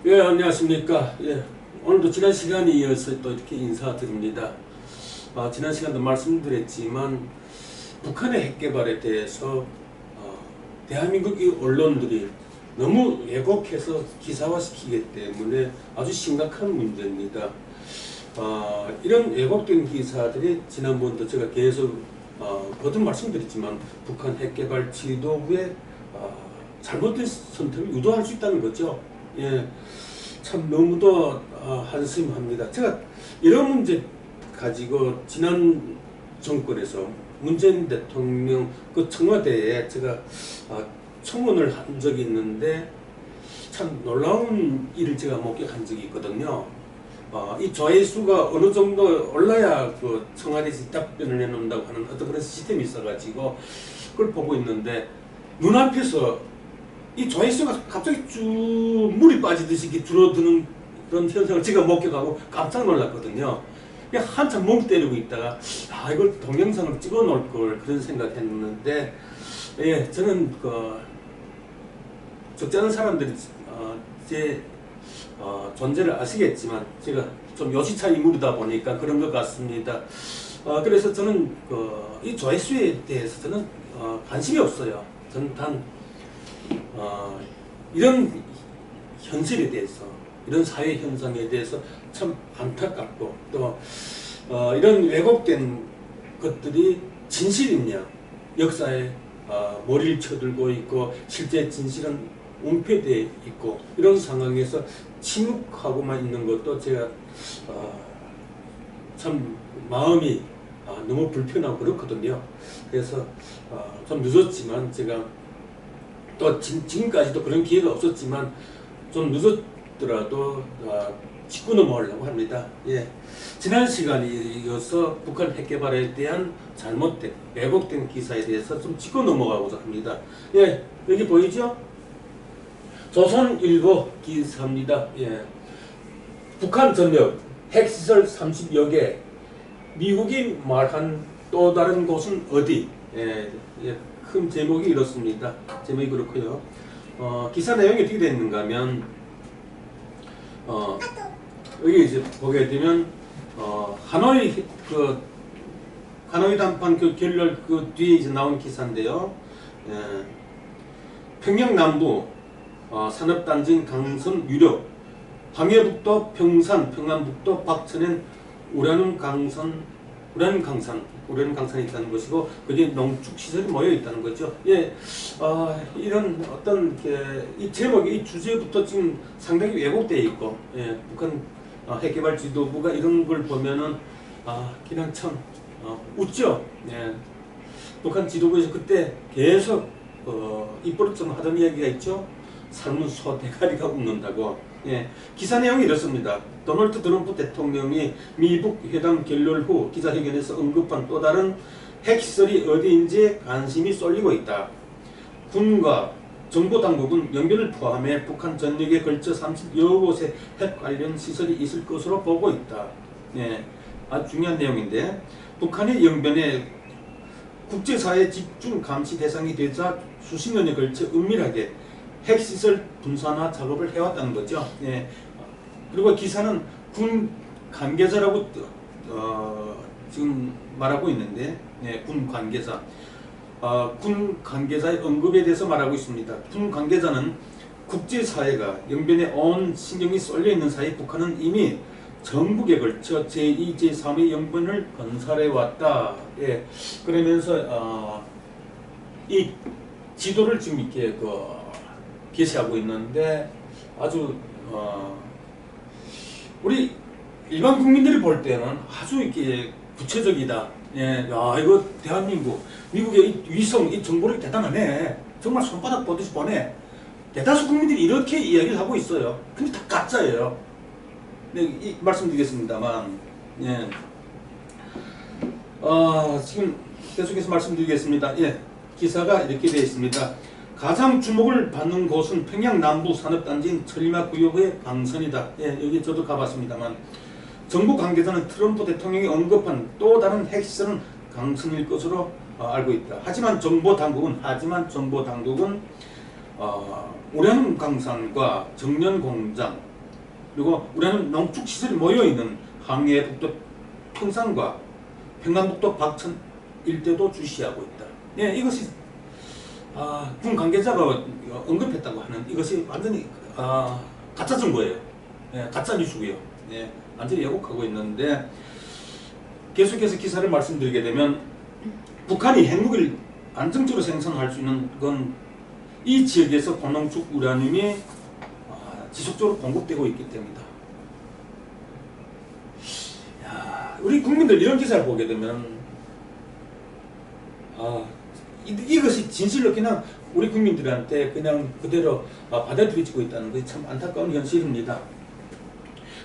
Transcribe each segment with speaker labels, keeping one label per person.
Speaker 1: 예, 안녕하십니까. 예, 오늘도 지난 시간에 이어서 또 이렇게 인사드립니다. 지난 시간도 말씀드렸지만, 북한의 핵 개발에 대해서, 대한민국 이 언론들이 너무 왜곡해서 기사화시키기 때문에 아주 심각한 문제입니다. 이런 왜곡된 기사들이 지난번도 제가 계속, 거듭 말씀드렸지만, 북한 핵 개발 지도부의, 잘못된 선택을 유도할 수 있다는 거죠. 예, 참 너무도 한심합니다. 제가 이런 문제 가지고 지난 정권에서 문재인 대통령 그 청와대에 제가 청원을 한 적이 있는데 참 놀라운 일을 제가 목격한 적이 있거든요. 이 조회수가 어느 정도 올라야 그 청와대에서 답변을 해놓는다고 하는 어떤 그런 시스템이 있어가지고 그걸 보고 있는데 눈앞에서 이 조회수가 갑자기 쭉 물이 빠지듯이 이렇게 줄어드는 그런 현상을 제가 목격하고 깜짝 놀랐거든요. 한참 멍 때리고 있다가 이걸 동영상을 찍어 놓을 걸 그런 생각했는데, 예, 저는 그 적지 않은 사람들이 제 존재를 아시겠지만 제가 좀 요시차 인물이다 보니까 그런 것 같습니다. 그래서 저는 이 조회수에 대해서 저는 관심이 없어요. 저는 단 이런 현실에 대해서, 이런 사회 현상에 대해서 참 안타깝고 또 이런 왜곡된 것들이 진실이냐, 역사에 머리를 쳐들고 있고 실제 진실은 웅폐되어 있고 이런 상황에서 침묵하고만 있는 것도 제가 참 마음이 너무 불편하고 그렇거든요. 그래서 좀 늦었지만 제가 또 지금까지도 그런 기회가 없었지만 좀 늦었더라도 짚고 넘어가려고 합니다. 예. 지난 시간에 이어서 북한 핵 개발에 대한 잘못된, 왜곡된 기사에 대해서 좀 짚고 넘어가고자 합니다. 예, 여기 보이죠? 조선일보 기사입니다. 예. 북한 전역 핵시설 30여 개, 미국이 말한 또 다른 곳은 어디? 예, 예. 큰 제목이 이렇습니다. 제목이 그렇고요. 기사 내용이 어떻게 되어 있는가 하면 여기 이제 보게 되면 하노이 단판 그 결렬 그 뒤에 이제 나온 기사인데요. 예, 평양 남부 산업단지인 강선 유력, 황해북도 평산, 평안북도 박천엔 우라늄 강산이 있다는 것이고, 거기에 농축시설이 모여 있다는 거죠. 예, 이런 어떤, 이 제목이, 이 주제부터 지금 상당히 왜곡되어 있고, 예, 북한 핵개발 지도부가 이런 걸 보면은, 그냥 참, 웃죠. 예, 북한 지도부에서 그때 계속, 입버릇처럼 하던 이야기가 있죠. 삶은 소 대가리가 웃는다고. 예, 기사 내용이 이렇습니다. 도널드 트럼프 대통령이 미북 회담 결렬 후 기자회견에서 언급한 또 다른 핵시설이 어디인지 관심이 쏠리고 있다. 군과 정보당국은 연변을 포함해 북한 전역에 걸쳐 30여 곳의 핵 관련 시설이 있을 것으로 보고 있다. 예, 아주 중요한 내용인데, 북한의 연변에 국제사회 집중 감시 대상이 되자 수십 년에 걸쳐 은밀하게 핵시설 분산화 작업을 해왔다는 거죠. 예. 그리고 기사는 군 관계자라고 지금 말하고 있는데, 예, 군 관계자. 군 관계자의 언급에 대해서 말하고 있습니다. 군 관계자는 국제사회가 연변에 온 신경이 쏠려 있는 사이 북한은 이미 전국에 걸쳐 제2, 제3의 연변을 건설해왔다. 예. 그러면서 이 지도를 지금 이렇게 게시하고 있는데 아주 우리 일반 국민들이 볼 때는 아주 이렇게 구체적이다. 예, 이거 대한민국, 미국의 이 위성, 이 정보력이 대단하네. 정말 손바닥 보듯이 보네. 대다수 국민들이 이렇게 이야기를 하고 있어요. 근데 다 가짜예요. 네, 말씀드리겠습니다만, 예, 지금 계속해서 말씀드리겠습니다. 예, 기사가 이렇게 되어 있습니다. 가장 주목을 받는 곳은 평양 남부 산업단지인 천리마 구역의 강선이다. 예, 여기 저도 가봤습니다만, 정부 관계자는 트럼프 대통령이 언급한 또 다른 핵시설은 강선일 것으로 알고 있다. 하지만 정보 당국은 우라늄 강산과 정년 공장,
Speaker 2: 그리고 우라늄 농축 시설이 모여 있는 항해북도 평산과 평안북도 박천 일대도 주시하고 있다. 예, 이것이 군 관계자가 언급했다고 하는 이것이 완전히 가짜 정보예요. 예, 가짜 뉴스고요. 예, 완전히 왜곡하고 있는데 계속해서 기사를 말씀드리게 되면 북한이 핵무기를 안정적으로 생산할 수 있는 건 이 지역에서 고농축 우라늄이 지속적으로 공급되고 있기 때문이다. 야, 우리 국민들 이런 기사를 보게 되면 이것이 진실로 그냥 우리 국민들한테 그냥 그대로 받아들여지고 있다는 것이 참 안타까운 현실입니다.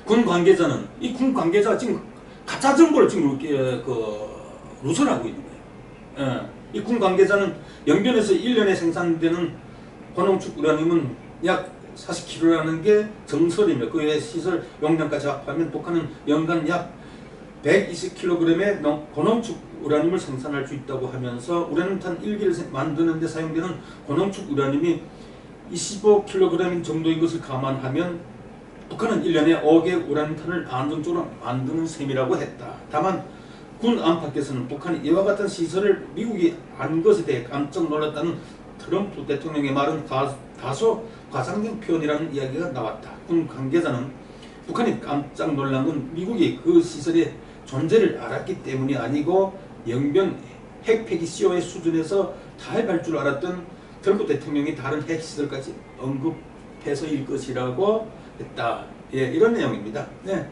Speaker 2: 군 관계자는 이 군 관계자가 지금 가짜 정보를 지금 이렇게 누설하고 있는 거예요. 예. 이 군 관계자는 영변에서 1년에 생산되는 고농축 우라늄은 약 40kg라는 게 정설이며 그 외 시설 용량까지 합하면 북한은 연간 약 120kg의 고농축 우라늄을 생산할 수 있다고 하면서 우라늄탄 1기를 만드는 데 사용되는 고농축 우라늄이 25kg 정도인 것을 감안하면 북한은 1년에 5개 우라늄탄을 안정적으로 만드는 셈이라고 했다. 다만 군 안팎에서는 북한이 이와 같은 시설을 미국이 안 것에 대해 깜짝 놀랐다는 트럼프 대통령의 말은 다소 과장된 표현이라는 이야기가 나왔다. 군 관계자는 북한이 깜짝 놀란 건 미국이 그 시설의 존재를 알았기 때문이 아니고 영변 핵폐기 CO의 수준에서 다해갈 줄 알았던 트럼프 대통령이 다른 핵시설까지 언급해서일 것이라고 했다. 예, 이런 내용입니다. 네.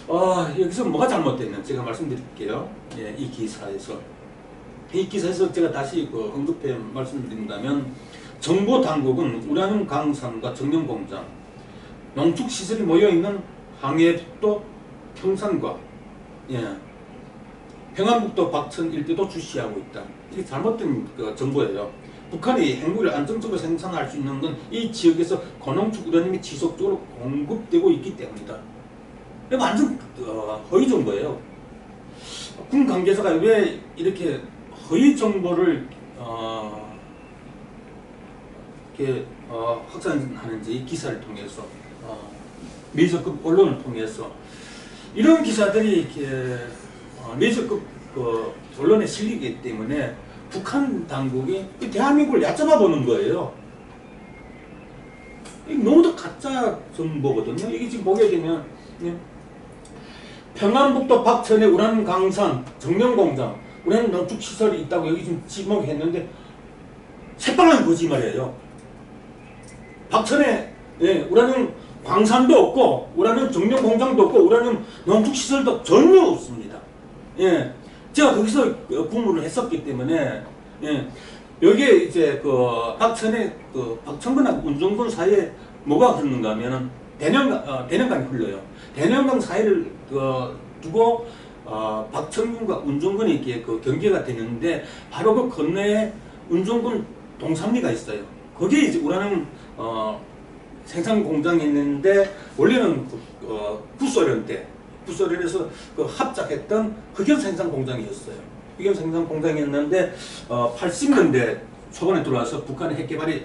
Speaker 2: 여기서 뭐가 잘못됐는지 제가 말씀드릴게요. 예, 이 기사에서 제가 다시 언급해 말씀드린다면 정보 당국은 우라늄 강산과 정령 공장, 농축 시설이 모여 있는 항해북도 평산과 평안북도 박천 일대도 주시하고 있다. 이게 잘못된 정보예요. 북한이 핵무기를 안정적으로 생산할 수 있는 건 이 지역에서 고농축 우라늄이 지속적으로 공급되고 있기 때문이다. 이거 완전 허위 정보예요. 군 관계자가 왜 이렇게 허위 정보를 이렇게 확산하는지 기사를 통해서 메이저급 언론을 통해서 이런 기사들이 이렇게 메이저급 언론에 실리기 때문에 북한 당국이 대한민국을 얕잡아 보는 거예요. 너무도 가짜 정보거든요. 이게 지금 보게 되면 평안북도 박천의 우라늄 강산 정령공장 우라늄 농축 시설이 있다고 여기 지금 지목했는데 새빨간 거짓말이에요. 박천에 우라늄 광산도 없고 우라늄 정령 공장도 없고 우라늄 농축 시설도 전혀 없습니다. 예, 제가 거기서 근무를 했었기 때문에 여기에 이제 박천의 박천군하고 운정군 사이에 뭐가 흐르는가 하면은 대련강이 흘러요. 대련강 사이를 두고 박천군과 운정군이 이렇게 경계가 되는데 바로 그 건너에 운정군 동산리가 있어요. 거기에 이제 우라늄 생산 공장이 있는데 원래는 구소련에서 합작했던 흑연 생산 공장이었어요. 흑연 생산 공장이었는데 80년대 초반에 들어와서 북한의 핵 개발이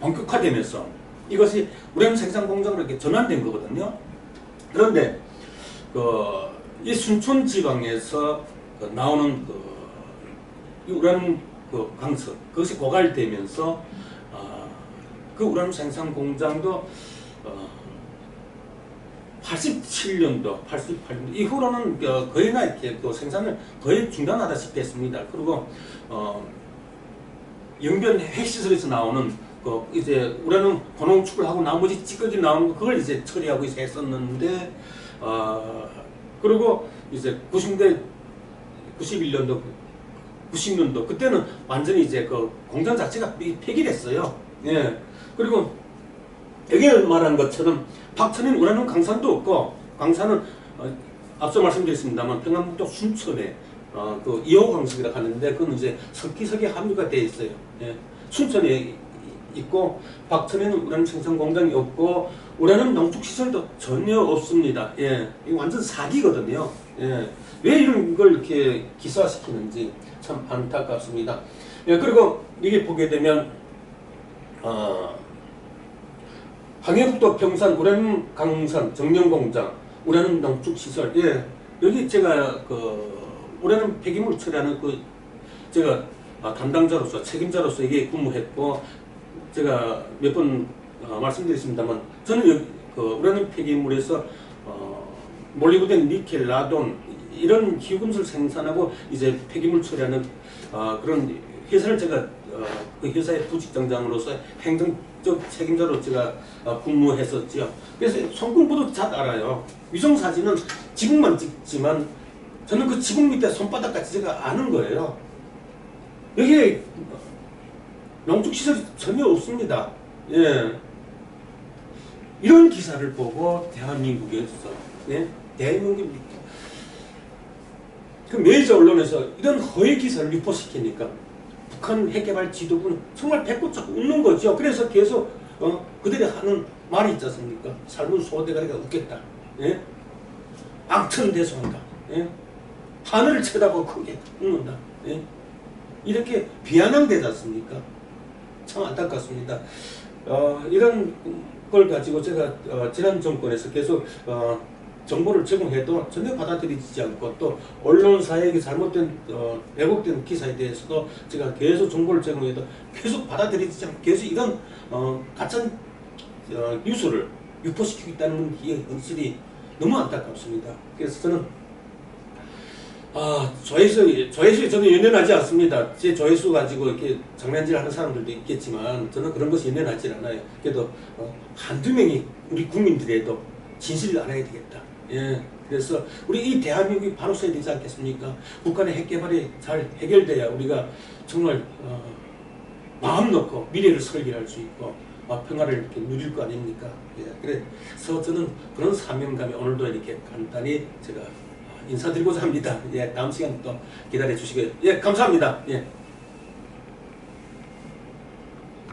Speaker 2: 본격화되면서 이것이 우라늄 생산 공장으로 이렇게 전환된 거거든요. 그런데 이 순천 지방에서 나오는 이 우라늄 강석 그것이 고갈되면서 그 우라늄 생산 공장도 87년도, 88년도 이후로는 거의나 이렇게 생산을 거의 중단하다시피 했습니다. 그리고 영변 핵시설에서 나오는 이제 우라늄 고농축을 하고 나머지 찌꺼기 나오는 거 그걸 이제 처리하고 했었는데 그리고 이제 90년대 91년도 90년도 그때는 완전히 이제 공장 자체가 폐기됐어요. 예. 그리고 여기 말한 것처럼 박천엔 우라늄 강산도 없고 강산은 앞서 말씀드렸습니다만 평안북도 순천에 그 2호 강석이라고 하는데 그건 이제 석기석에 함유가 되어 있어요. 예. 순천에 있고 박천에는 우라늄 생산 공장이 없고 우라늄 농축 시설도 전혀 없습니다. 예. 이거 완전 사기거든요. 예. 왜 이런 걸 이렇게 기사시키는지 참 안타깝습니다. 예. 그리고 이게 보게 되면
Speaker 1: 항해북도 평산 우라늄 강산 정명공장 우라늄 농축시설 예 여기 제가 그 우라늄 폐기물 처리하는 그 제가 담당자로서 책임자로서 이게 근무했고 제가 몇 번 말씀드렸습니다만 저는 여기 그 우라늄 폐기물에서 몰리브덴, 니켈, 라돈 이런 희귀금속을 생산하고 이제 폐기물 처리하는 그런 회사를 제가 그 회사의 부직장장으로서 행정적 책임자로 제가 근무했었지요. 그래서 손금보도 잘 알아요. 위성 사진은 지붕만 찍지만 저는 그 지붕 밑에 손바닥까지 제가 아는 거예요. 여기에 농축시설이 전혀 없습니다. 예. 이런 기사를 보고 대한민국에서 예? 대한민국 그 메이저 언론에서 이런 허위 기사를 유포시키니까 북한 핵개발 지도부는 정말 배꼽 잡고 웃는 거죠. 그래서 계속 그들이 하는 말이 있지 않습니까? 삶은 소대가리가 웃겠다. 예? 앙천대소한다. 예? 하늘을 쳐다보고 크게 웃는다. 예? 이렇게 비아냥되지 않습니까? 참 안타깝습니다. 이런 걸 가지고 제가 지난 정권에서 계속 정보를 제공해도 전혀 받아들이지 않고 또 언론사에게 잘못된 왜곡된 기사에 대해서도 제가 계속 정보를 제공해도 계속 받아들이지 않고 계속 이런 가짜 뉴스를 유포시키고 있다는 이 현실이 너무 안타깝습니다. 그래서 저는 조회수에 저는 연연하지 않습니다. 제 조회수 가지고 이렇게 장난질 하는 사람들도 있겠지만 저는 그런 것이 연연하지 않아요. 그래도 한두 명이 우리 국민들에도 진실을 알아야 되겠다. 예. 그래서 우리 이 대한민국이 바로 서야 되지 않겠습니까? 북한의 핵개발이 잘 해결돼야 우리가 정말 마음 놓고 미래를 설계할 수 있고 평화를 이렇게 누릴 거 아닙니까? 예. 그래서 저는 그런 사명감에 오늘도 이렇게 간단히 제가 인사드리고자 합니다. 예, 다음 시간 또 기다려 주시고요. 예, 감사합니다. 예.